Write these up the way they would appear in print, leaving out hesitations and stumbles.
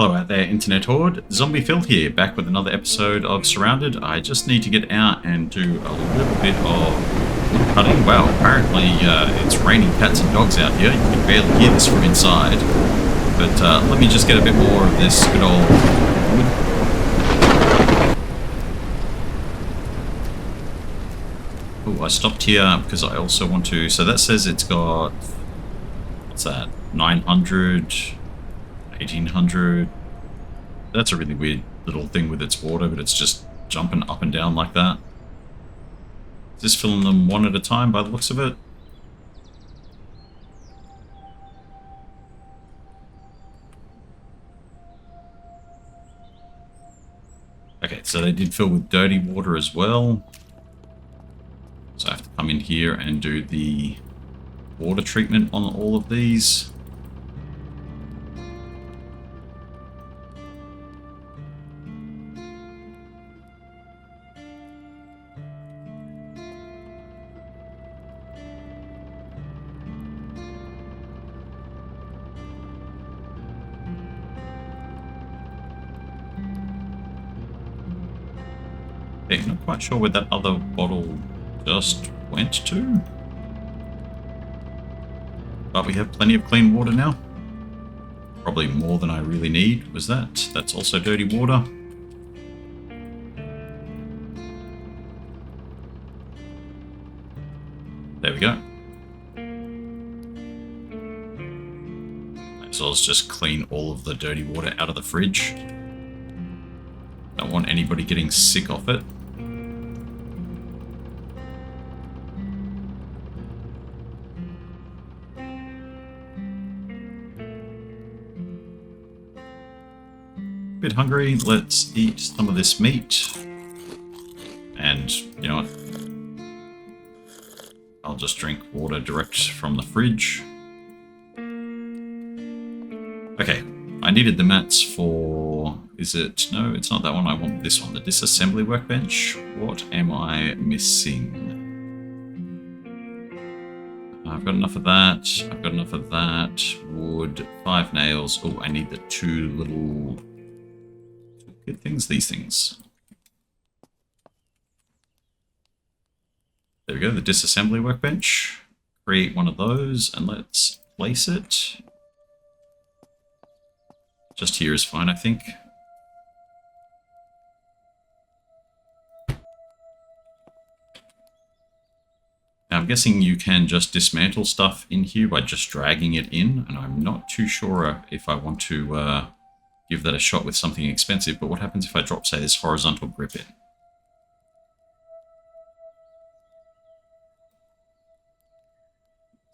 Hello out there, Internet Horde. ZombiePhill here, back with another episode of Surrounded. I just need to get out and do a little bit of wood cutting. Wow, apparently it's raining cats and dogs out here. You can barely hear this from inside. But let me just get a bit more of this good old wood. Oh, I stopped here because I also want to... So that says it's got... What's that? 900... 1800. That's a really weird little thing with its water, but it's just jumping up and down like that. Is this filling them one at a time by the looks of it? Okay, so they did fill with dirty water as well. So I have to come in here and do the water treatment on all of these. Okay, not quite sure where that other bottle just went to. But we have plenty of clean water now. Probably more than I really need. Was that? That's also dirty water. There we go. Might as well just clean all of the dirty water out of the fridge. Don't want anybody getting sick off it. Bit hungry, let's eat some of this meat. And you know what? I'll just drink water direct from the fridge. Okay, I needed the mats for... Is it... No, it's not that one. I want this one, the disassembly workbench. What am I missing? I've got enough of that. I've got enough of that. Wood, 5 nails. Oh, I need the 2 little... Good things, these things. There we go, the disassembly workbench. Create one of those and let's place it. Just here is fine, I think. Now I'm guessing you can just dismantle stuff in here by just dragging it in, and I'm not too sure if I want to give that a shot with something expensive, but what happens if I drop, say, this horizontal grip in? It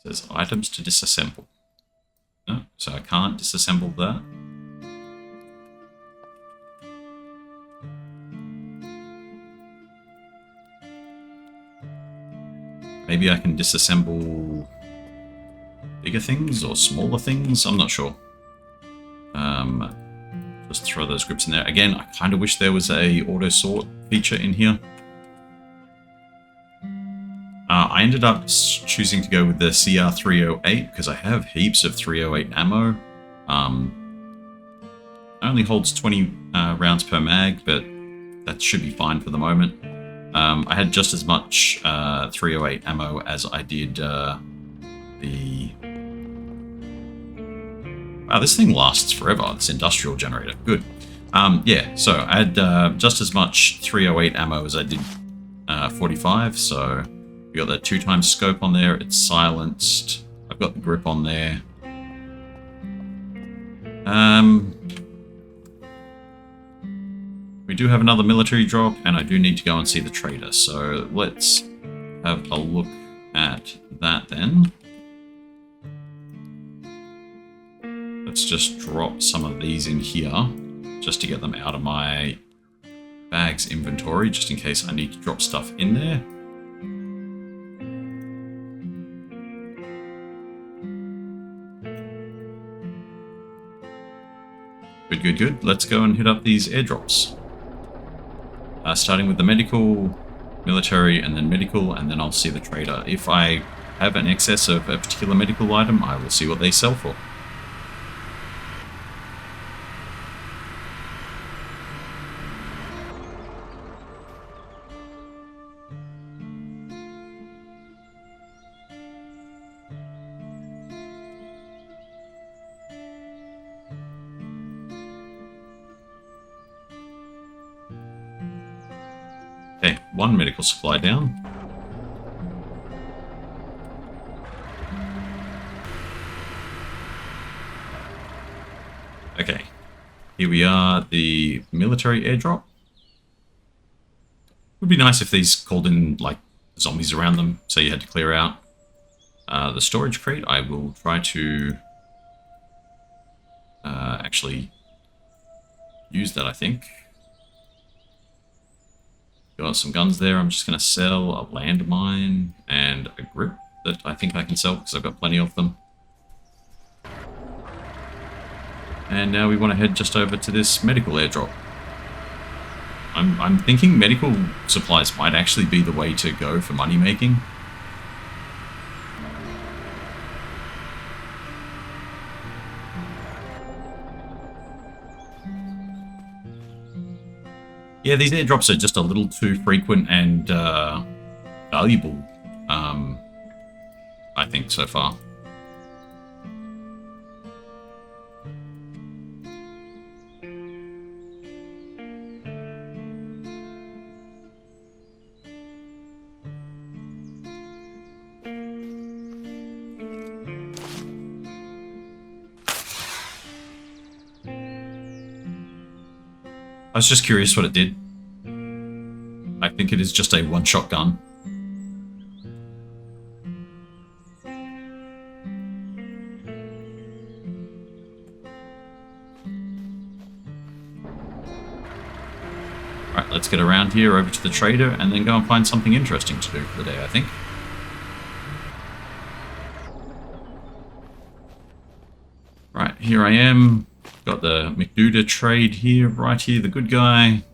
says items to disassemble. No, so I can't disassemble that. Maybe I can disassemble bigger things or smaller things, I'm not sure. Just throw those grips in there. Again, I kind of wish there was a auto sort feature in here. I ended up choosing to go with the CR308 because I have heaps of 308 ammo. It only holds 20 rounds per mag, but that should be fine for the moment. I had just as much 308 ammo as I did the... Wow, this thing lasts forever, this industrial generator. Good. Yeah, so I had just as much 308 ammo as I did 45, so we got that 2x scope on there, it's silenced, I've got the grip on there. We do have another military drop, and I do need to go and see the trader, so let's have a look at that then. Let's just drop some of these in here, just to get them out of my bag's inventory, just in case I need to drop stuff in there. Good, good, good. Let's go and hit up these airdrops. Starting with the medical, military, and then medical, and then I'll see the trader. If I have an excess of a particular medical item, I will see what they sell for. one medical supply down. Okay, here we are, the military airdrop. Would be nice if these called in, like, zombies around them, so you had to clear out. The storage crate, I will try to actually use that, I think. Got some guns there. I'm just going to sell a landmine and a grip that I think I can sell because I've got plenty of them. And now we want to head just over to this medical airdrop. I'm thinking medical supplies might actually be the way to go for money making. Yeah, these airdrops are just a little too frequent and valuable, I think, so far. I was just curious what it did. I think it is just a one-shot gun. Alright, let's get around here over to the trader and then go and find something interesting to do for the day, I think. Right, here I am. Got the McDuda trade here, right here, the good guy.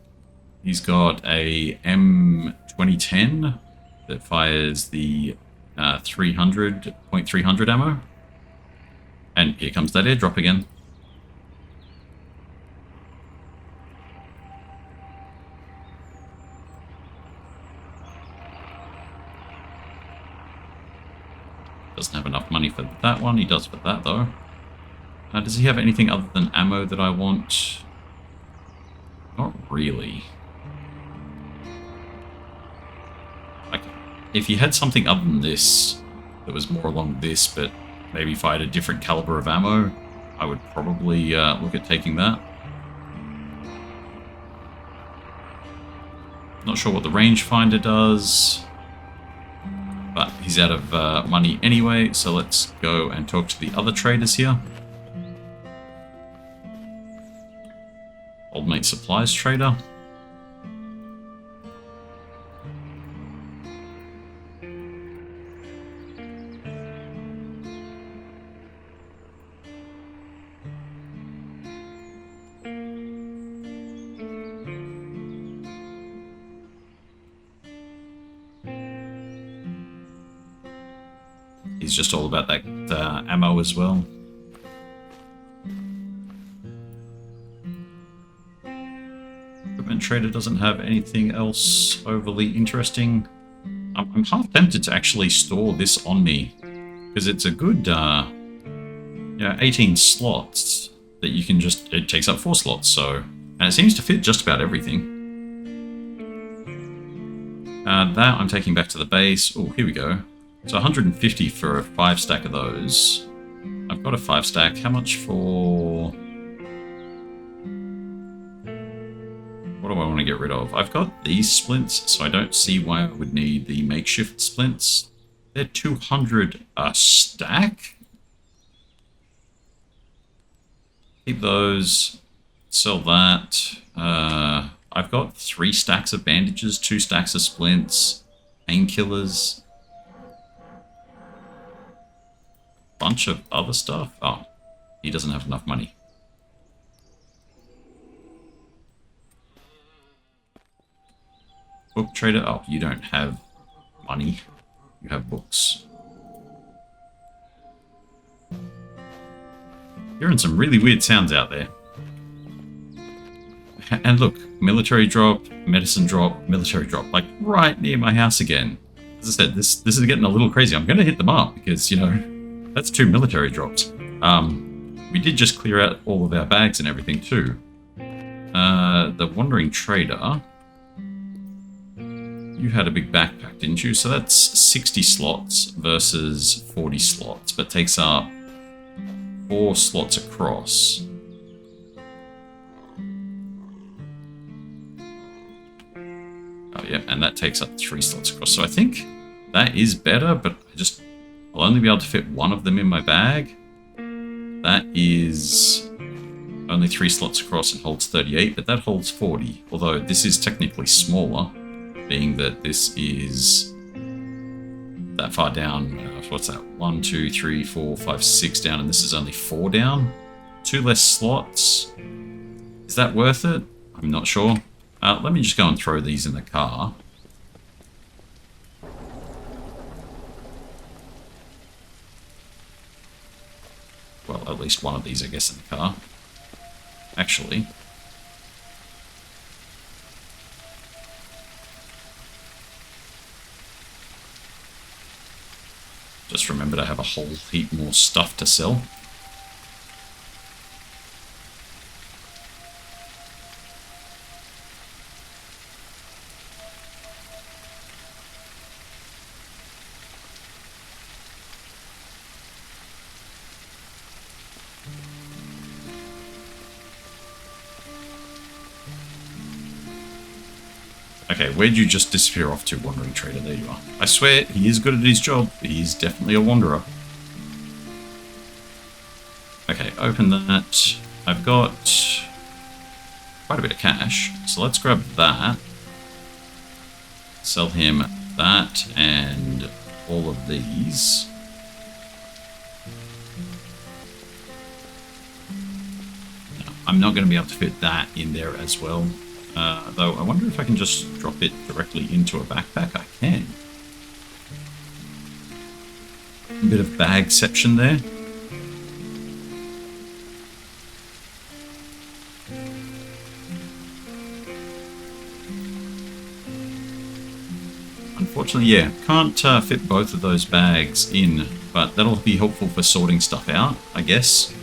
He's got a M2010 that fires the 300.300 ammo. And here comes that airdrop again. Doesn't have enough money for that one. He does for that, though. Does he have anything other than ammo that I want? Not really. Like, if he had something other than this, that was more along this, but maybe fired a different caliber of ammo, I would probably look at taking that. Not sure what the rangefinder does, but he's out of money anyway, so let's go and talk to the other traders here. Old Mate Supplies Trader. He's just all about that ammo as well. Trader doesn't have anything else overly interesting. I'm half tempted to actually store this on me because it's a good 18 slots that you can just, it takes up 4 slots, so, and it seems to fit just about everything. That I'm taking back to the base. Oh, here we go. So 150 for a 5 stack of those. I've got a 5 stack. How much for... What do I want to get rid of? I've got these splints, so I don't see why I would need the makeshift splints. They're 200 a stack? Keep those. Sell that. I've got 3 stacks of bandages, 2 stacks of splints, painkillers. Bunch of other stuff. Oh, he doesn't have enough money. Book trader. Oh, you don't have money. You have books. Hearing some really weird sounds out there. And look, military drop, medicine drop, military drop, like right near my house again. As I said, this is getting a little crazy. I'm going to hit them up because, you know, that's 2 military drops. We did just clear out all of our bags and everything too. The wandering trader. you had a big backpack, didn't you? So that's 60 slots versus 40 slots, but takes up 4 slots across. Oh, yeah, and that takes up 3 slots across. So I think that is better, but I'll only be able to fit one of them in my bag. That is only 3 slots across and holds 38, but that holds 40. Although this is technically smaller, being that this is that far down. What's that? 1, 2, 3, 4, 5, 6 down, and this is only 4 down. 2 less slots. Is that worth it? I'm not sure. Let me just go and throw these in the car. Well, at least one of these, I guess, in the car. Actually. Just remembered I have a whole heap more stuff to sell. Okay, where'd you just disappear off to, Wandering Trader? There you are. I swear, he is good at his job. He's definitely a wanderer. Okay, open that. I've got quite a bit of cash, so let's grab that. Sell him that and all of these. No, I'm not going to be able to fit that in there as well. Though I wonder if I can just drop it directly into a backpack. I can. A bit of bagception there. Unfortunately, yeah, can't fit both of those bags in, but that'll be helpful for sorting stuff out, I guess.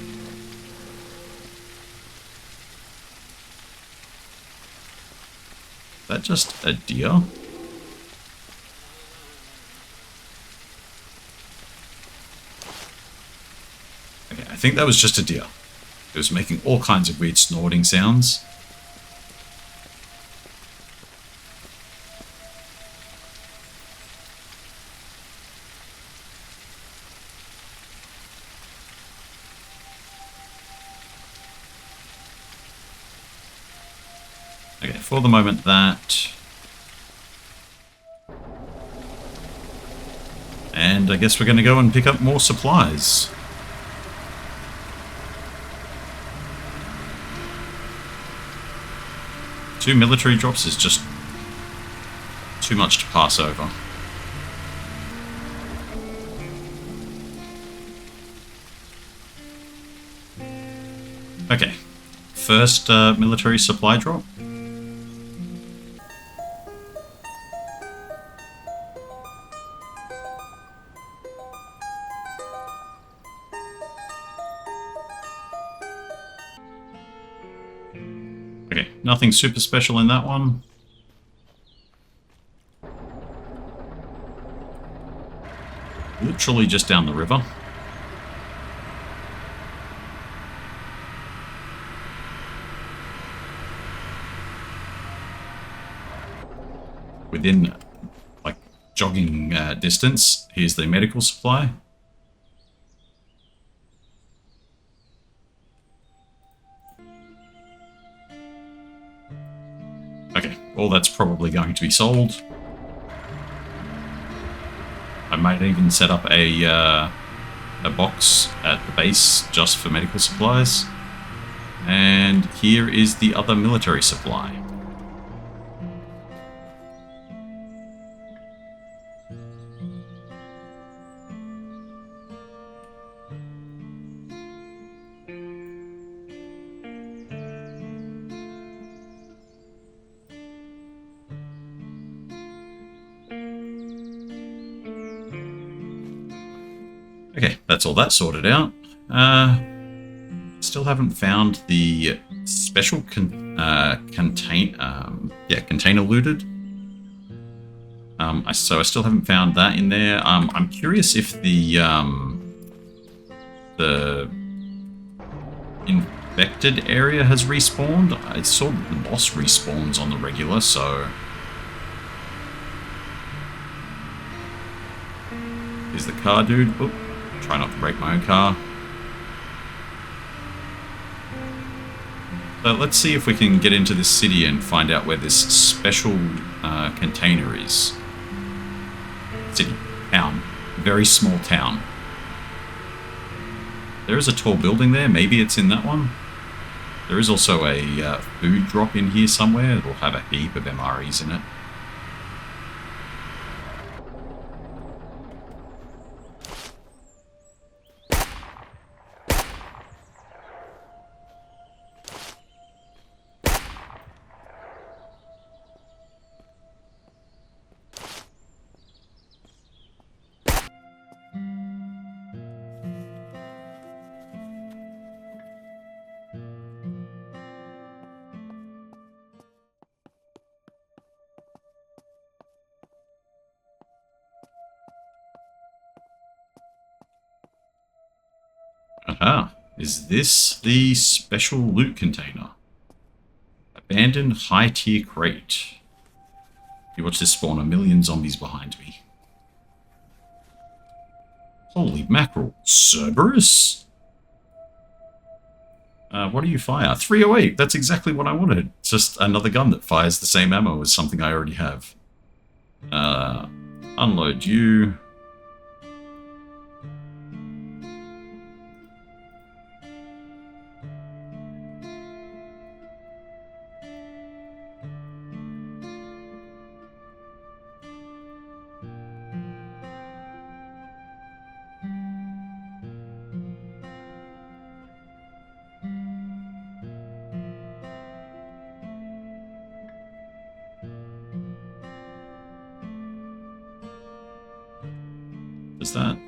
Is that just a deer? Okay, I think that was just a deer. It was making all kinds of weird snorting sounds. Okay, for the moment that. And I guess we're going to go and pick up more supplies. Two military drops is just too much to pass over. Okay, first military supply drop. Okay, nothing super special in that one. Literally just down the river. Within, like, jogging distance, here's the medical supply. Okay, well that's probably going to be sold. I might even set up a box at the base just for medical supplies. And here is the other military supply. Okay, that's all that sorted out. Still haven't found the special container looted. So I still haven't found that in there. I'm curious if the infected area has respawned. I saw the boss respawns on the regular, so... Here's the car dude. Oop, try not to break my own car. So let's see if we can get into this city and find out where this special container is. City. Town. Very small town. There is a tall building there. Maybe it's in that one. There is also a food drop in here somewhere. It'll have a heap of MREs in it. Aha. Is this the special loot container? Abandoned high-tier crate. You watch this spawn a million zombies behind me. Holy mackerel. Cerberus? What do you fire? 308. That's exactly what I wanted. It's just another gun that fires the same ammo as something I already have. Unload you.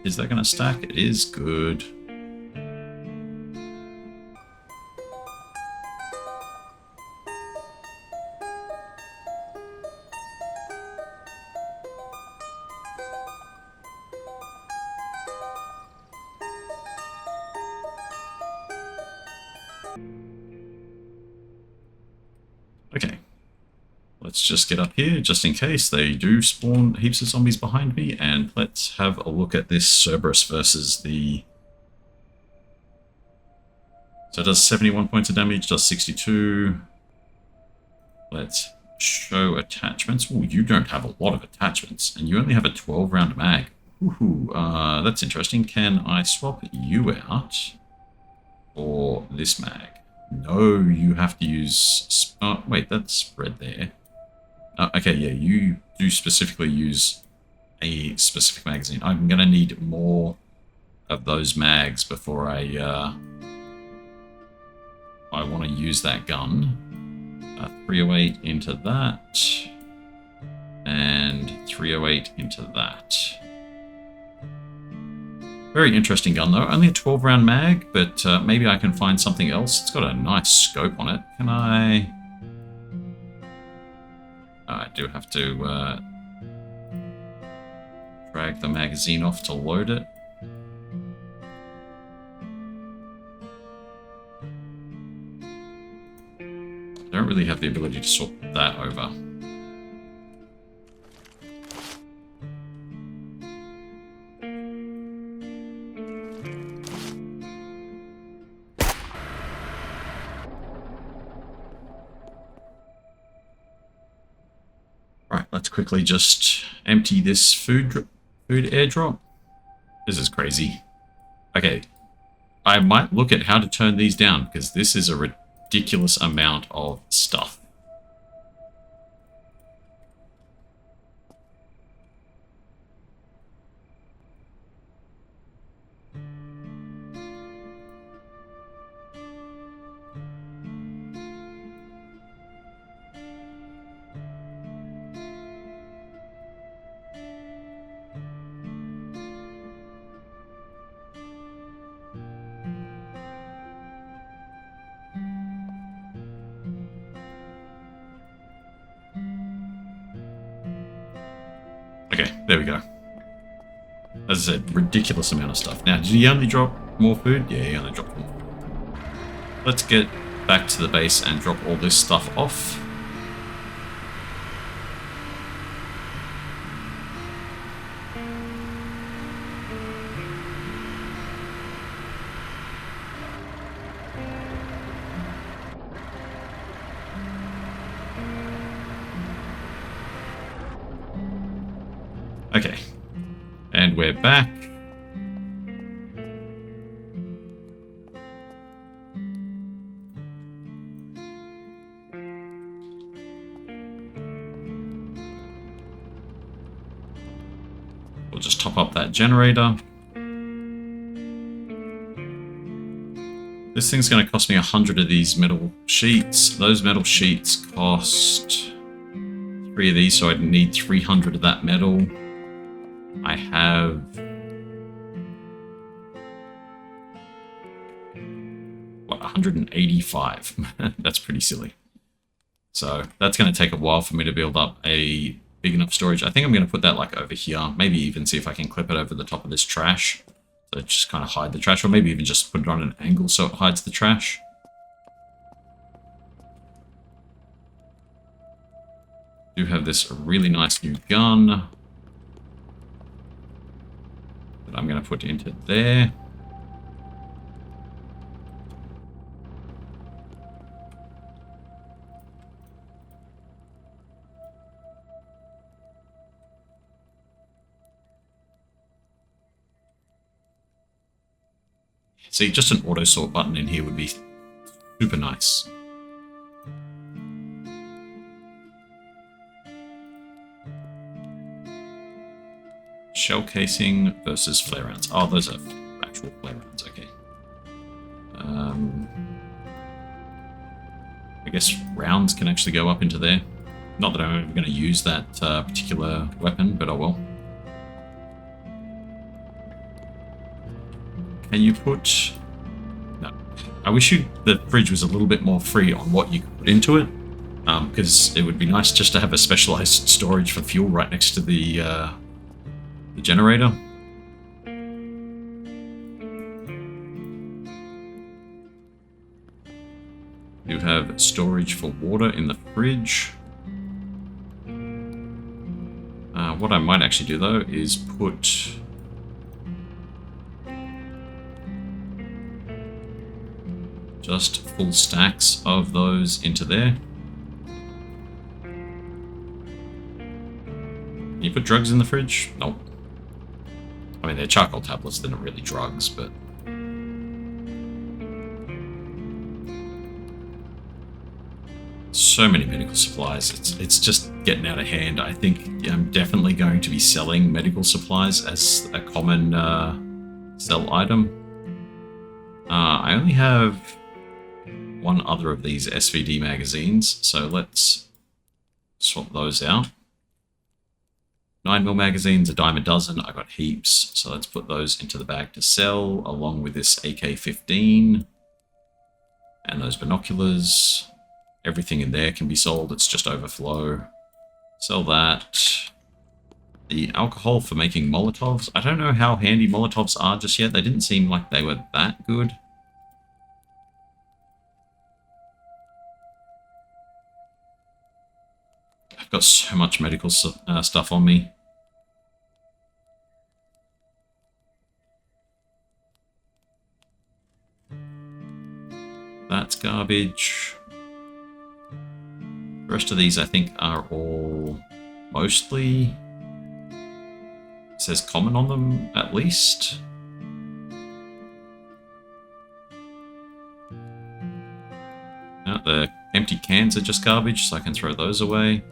Is that gonna stack? It is good. Okay. Let's just get up here, just in case they do spawn heaps of zombies behind me, and let's have a look at this Cerberus versus the... So it does 71 points of damage, does 62. Let's show attachments. Oh, you don't have a lot of attachments, and you only have a 12-round mag. Ooh, that's interesting. Can I swap you out for this mag? No, you have to use... Oh, wait, that's red there. Okay, yeah, you do specifically use a specific magazine. I'm going to need more of those mags before I want to use that gun. 308 into that, and 308 into that. Very interesting gun, though. Only a 12-round mag, but maybe I can find something else. It's got a nice scope on it. Can I... I do have to drag the magazine off to load it. I don't really have the ability to swap that over. Right, let's quickly just empty this food airdrop. This is crazy. Okay, I might look at how to turn these down, because this is a ridiculous amount of stuff. Okay, there we go. As I said, ridiculous amount of stuff. Now, did he only drop more food? Yeah, he only dropped more food. Let's get back to the base and drop all this stuff off. Okay, and we're back. We'll just top up that generator. This thing's going to cost me 100 of these metal sheets. Those metal sheets cost 3 of these, so I'd need 300 of that metal. I have... what, 185? That's pretty silly. So that's going to take a while for me to build up a big enough storage. I think I'm going to put that like over here. Maybe even see if I can clip it over the top of this trash. So just kind of hide the trash, or maybe even just put it on an angle so it hides the trash. Do have this really nice new gun that I'm going to put into there. See, just an auto sort button in here would be super nice. Shell casing versus flare rounds. Oh, those are actual flare rounds, okay. I guess rounds can actually go up into there. Not that I'm ever going to use that particular weapon, but I will. Can you put... no. I wish the fridge was a little bit more free on what you could put into it. Because it would be nice just to have a specialized storage for fuel right next to the generator. You have storage for water in the fridge. What I might actually do though is put... just full stacks of those into there. Can you put drugs in the fridge? Nope. I mean, they're charcoal tablets, they're not really drugs, but... so many medical supplies, it's just getting out of hand. I think I'm definitely going to be selling medical supplies as a common sell item. I only have one other of these SVD magazines, so let's swap those out. 9mm magazines, a dime a dozen. I got heaps, so let's put those into the bag to sell, along with this AK-15 and those binoculars. Everything in there can be sold, it's just overflow. Sell that. The alcohol for making Molotovs. I don't know how handy Molotovs are just yet. They didn't seem like they were that good. I've got so much medical stuff on me. That's garbage. The rest of these, I think, are all mostly... it says common on them, at least. No, the empty cans are just garbage, so I can throw those away.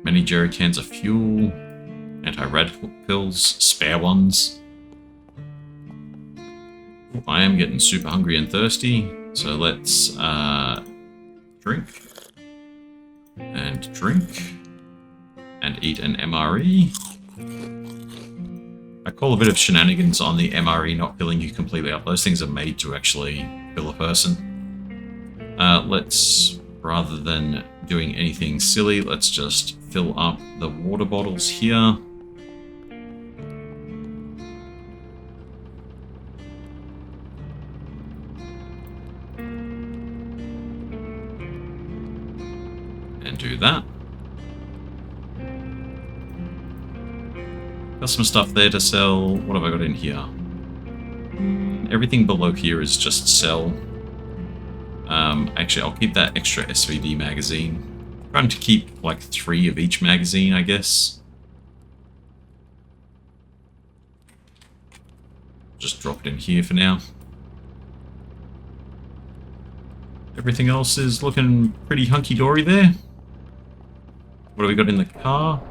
Many jerry cans of fuel, anti-radical pills, spare ones. I am getting super hungry and thirsty, so let's drink and eat an MRE. I call a bit of shenanigans on the MRE not filling you completely up. Those things are made to actually fill a person. Let's, rather than doing anything silly, let's just fill up the water bottles here. And do that. Got some stuff there to sell. What have I got in here? Everything below here is just sell. Actually, I'll keep that extra SVD magazine. I'm trying to keep like 3 of each magazine, I guess. Just drop it in here for now. Everything else is looking pretty hunky-dory there. What have we got in the car?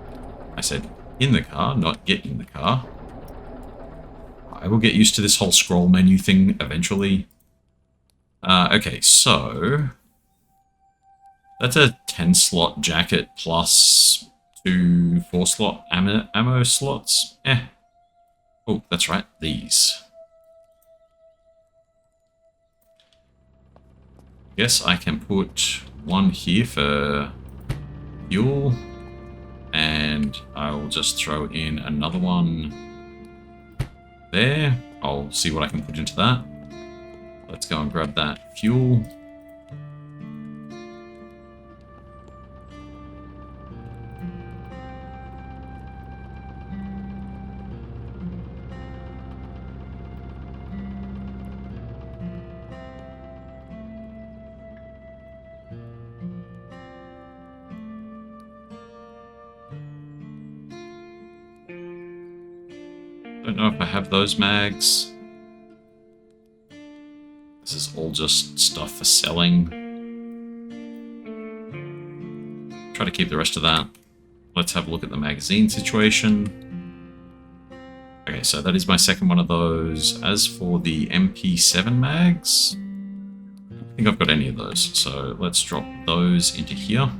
I said in the car, not get in the car. I will get used to this whole scroll menu thing eventually. Okay, so that's a 10-slot jacket plus 2 4-slot ammo slots. Oh, that's right, these. Guess I can put one here for fuel, and I will just throw in another one there. I'll see what I can put into that. Let's go and grab that fuel. Don't know if I have those mags. This is all just stuff for selling. Try to keep the rest of that. Let's have a look at the magazine situation. Okay, so that is my second one of those. As for the MP7 mags, I don't think I've got any of those. So let's drop those into here.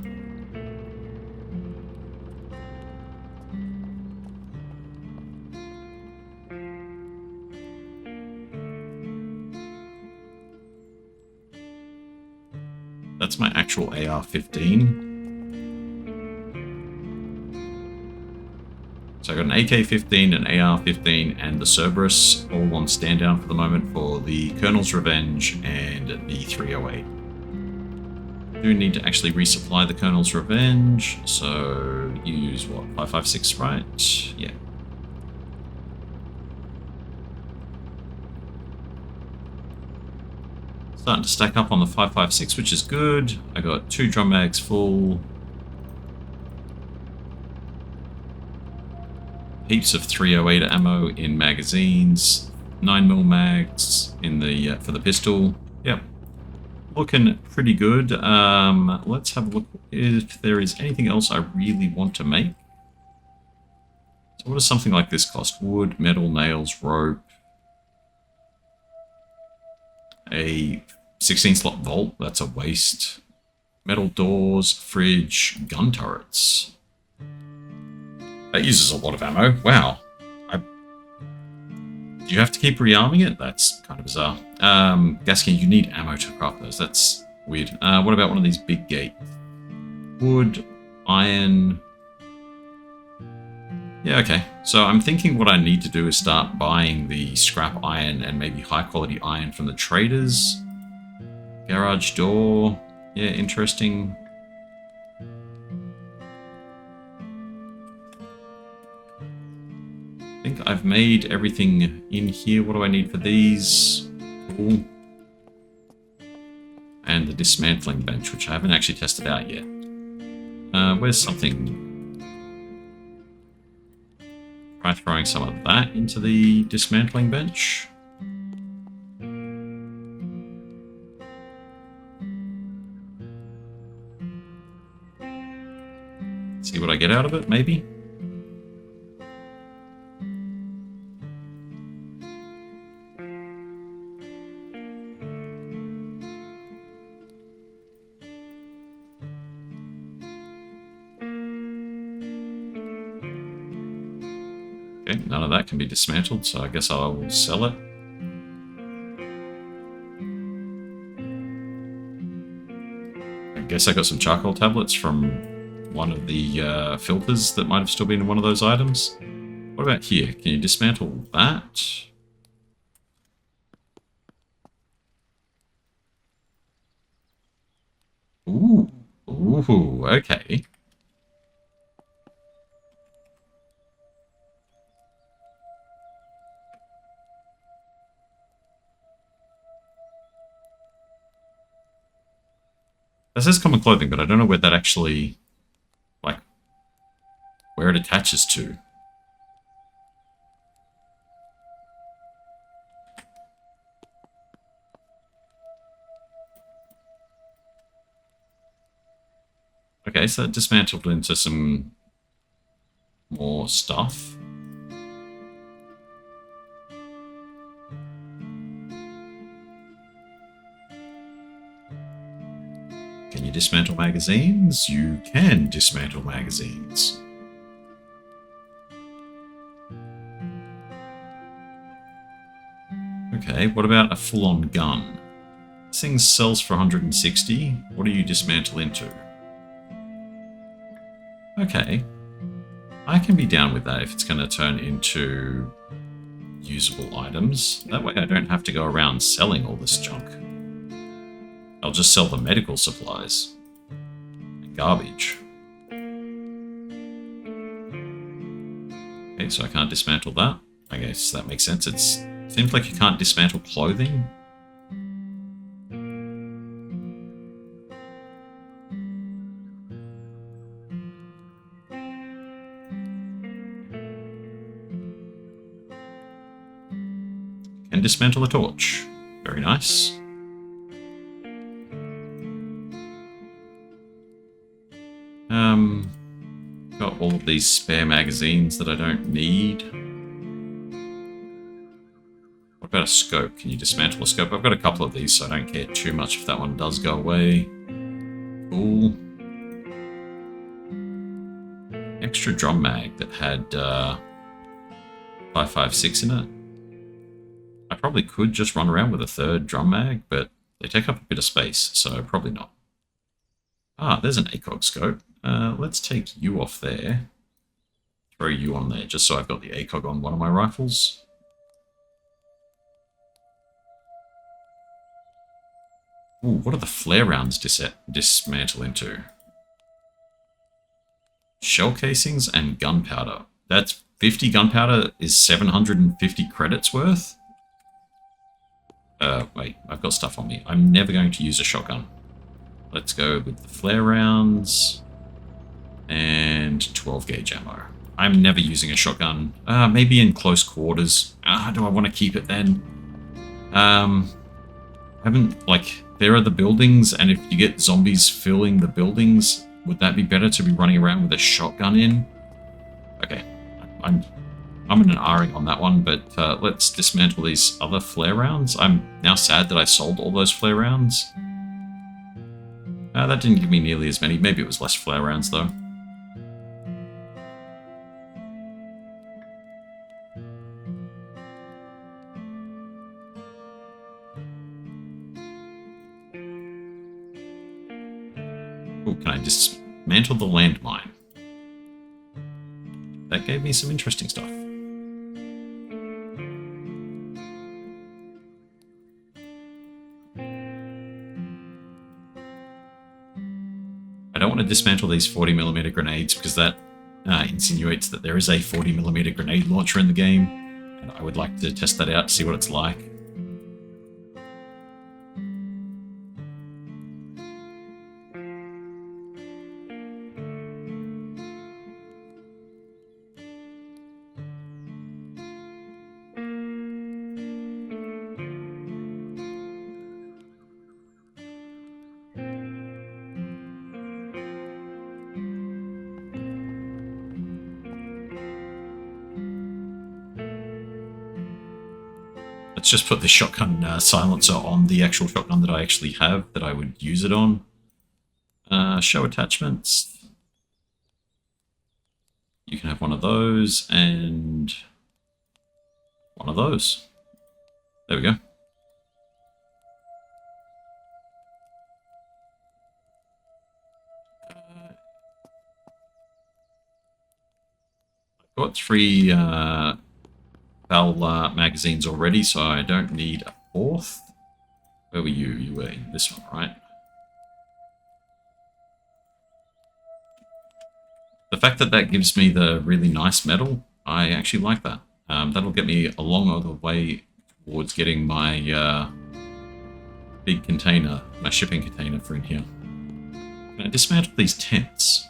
That's my actual AR-15. So I got an AK-15, an AR-15, and the Cerberus all on stand down for the moment for the Colonel's Revenge and the 308. Do need to actually resupply the Colonel's Revenge, so you use what, 5.56, right? Yeah. Starting to stack up on the 5.56, which is good. I got 2 drum mags full. Heaps of 308 ammo in magazines. 9mm mags in the for the pistol. Yep. Looking pretty good. Let's have a look if there is anything else I really want to make. So what does something like this cost? Wood, metal, nails, rope. A 16-slot vault, that's a waste. Metal doors, fridge, gun turrets. That uses a lot of ammo. Wow. Do you have to keep rearming it? That's kind of bizarre. Gaskin, you need ammo to craft those. That's weird. What about one of these big gates? Wood, iron. Yeah, okay. So I'm thinking what I need to do is start buying the scrap iron and maybe high quality iron from the traders. Garage door. Yeah, interesting. I think I've made everything in here. What do I need for these? Cool. And the dismantling bench, which I haven't actually tested out yet. Where's something? Try throwing some of that into the dismantling bench. See what I get out of it, maybe? none of that can be dismantled, so I guess I will sell it. I guess I got some charcoal tablets from one of the filters that might have still been in one of those items. What about here? Can you dismantle that? Ooh. Ooh, okay. That says common clothing, but I don't know where that actually, like, where it attaches to. Okay, so that dismantled into some more stuff. Can you dismantle magazines? You can dismantle magazines. Okay, what about a full-on gun? This thing sells for 160. What do you dismantle into? Okay. I can be down with that if it's going to turn into usable items. That way I don't have to go around selling all this junk. I'll just sell the medical supplies and garbage. Okay, so I can't dismantle that. I guess that makes sense. It seems like you can't dismantle clothing. Can dismantle a torch. Very nice. Got all of these spare magazines that I don't need. What about a scope? Can you dismantle a scope? I've got a couple of these, so I don't care too much if that one does go away. Cool. Extra drum mag that had 5.56 in it. I probably could just run around with a third drum mag, but they take up a bit of space, so probably not. Ah, there's an ACOG scope. Let's take you off there. Throw you on there, just so I've got the ACOG on one of my rifles. Ooh, what are the flare rounds dismantle into? Shell casings and gunpowder. That's 50 gunpowder is 750 credits worth? Wait, I've got stuff on me. I'm never going to use a shotgun. Let's go with the flare rounds and 12 gauge ammo. I'm never using a shotgun. Maybe in close quarters. Do I want to keep it then? There are the buildings, and if you get zombies filling the buildings, would that be better to be running around with a shotgun in? Okay, I'm in an R-ing on that one, but let's dismantle these other flare rounds. I'm now sad that I sold all those flare rounds. That didn't give me nearly as many. Maybe it was less flare rounds, though. Ooh, can I dismantle the landmine? That gave me some interesting stuff. I don't want to dismantle these 40mm grenades because that insinuates that there is a 40mm grenade launcher in the game, and I would like to test that out to see what it's like. Let's just put the shotgun silencer on the actual shotgun that I actually have, that I would use it on. Show attachments. You can have one of those, and One of those. There we go. I've got 3 Phill magazines already, so I don't need a 4th. Where were you? You were in this one, right? The fact that that gives me the really nice metal, I actually like that. That'll get me a long way towards getting my big container, my shipping container for in here. Can I dismantle these tents?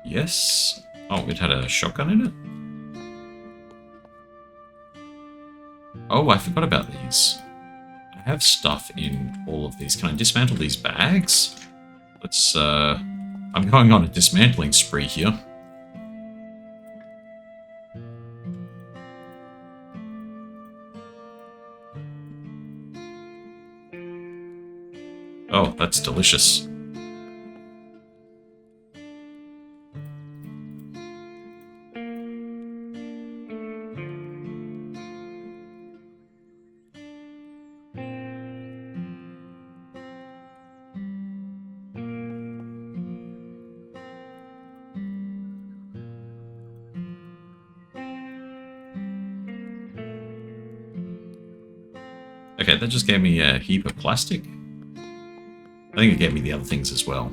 Yes. Oh, it had a shotgun in it? Oh, I forgot about these. I have stuff in all of these. Can I dismantle these bags? Let's, I'm going on a dismantling spree here. Oh, that's delicious. Okay, that just gave me a heap of plastic. I think it gave me the other things as well.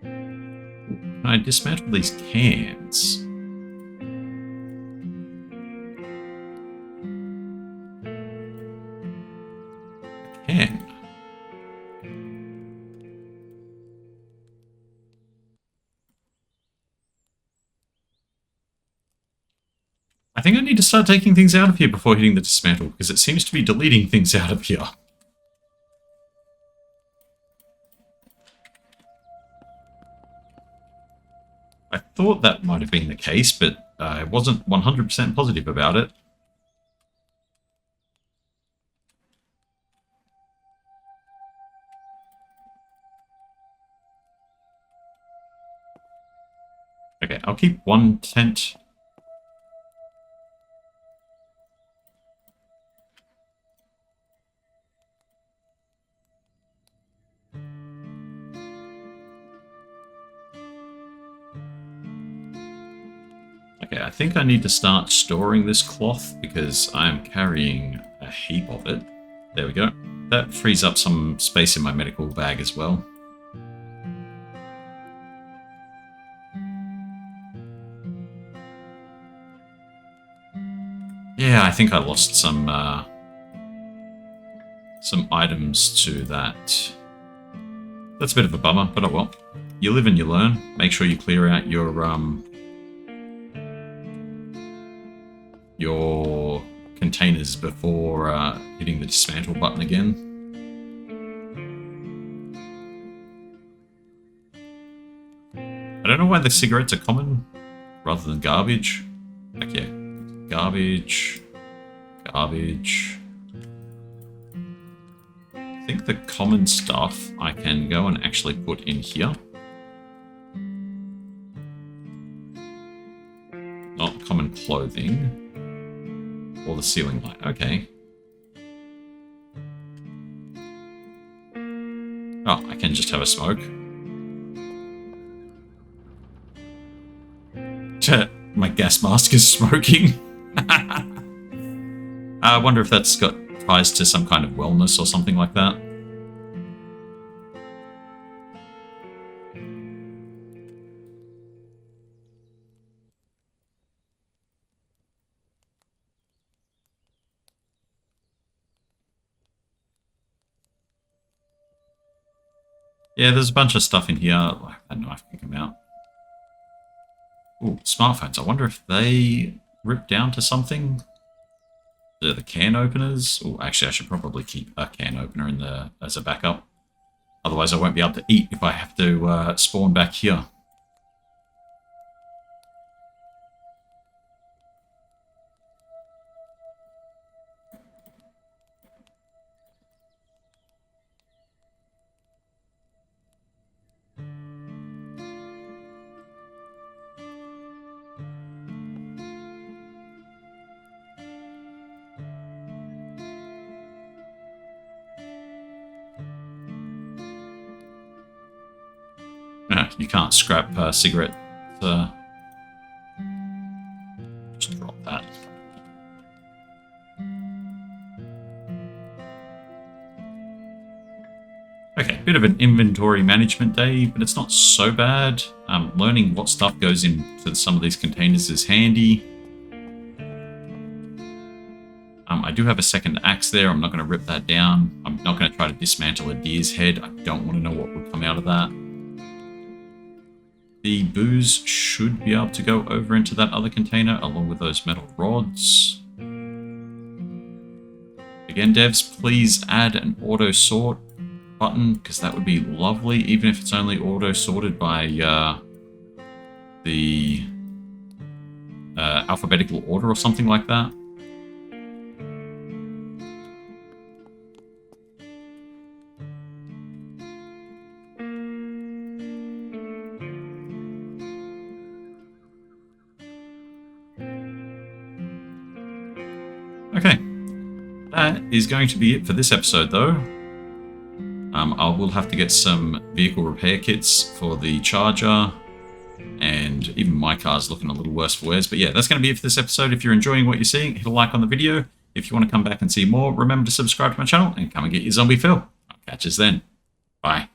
Can I dismantle these cans? I can. I think I need to start taking things out of here before hitting the dismantle, because it seems to be deleting things out of here. I thought that might have been the case, but I wasn't 100% positive about it. Okay, I'll keep one tent. Okay, I think I need to start storing this cloth because I'm carrying a heap of it. There we go. That frees up some space in my medical bag as well. Yeah, I think I lost some items to that. That's a bit of a bummer, but oh well. You live and you learn. Make sure you clear out your containers before hitting the dismantle button again. I don't know why the cigarettes are common rather than garbage. Like, yeah, garbage, garbage. I think the common stuff I can go and actually put in here. Not common clothing. Or the ceiling light. Okay. Oh, I can just have a smoke. My gas mask is smoking. I wonder if that's got ties to some kind of wellness or something like that. Yeah, there's a bunch of stuff in here. That knife can come out. Ooh, smartphones. I wonder if they rip down to something. The can openers. Oh, actually, I should probably keep a can opener in the as a backup. Otherwise, I won't be able to eat if I have to spawn back here. you can't scrap cigarette. Just drop that. Okay, bit of an inventory management day, but it's not so bad. Learning what stuff goes into some of these containers is handy. I do have a second axe there. I'm not going to rip that down. I'm not going to try to dismantle a deer's head. I don't want to know what would come out of that. The booze should be able to go over into that other container along with those metal rods. Again, devs, please add an auto sort button, because that would be lovely, even if it's only auto sorted by the alphabetical order or something like that. Okay, that is going to be it for this episode though. I will have to get some vehicle repair kits for the Charger, and even my car's looking a little worse for wears. But yeah, that's going to be it for this episode. If you're enjoying what you're seeing, hit a like on the video. If you want to come back and see more, remember to subscribe to my channel and come and get your zombie fill. I'll catch us then. Bye.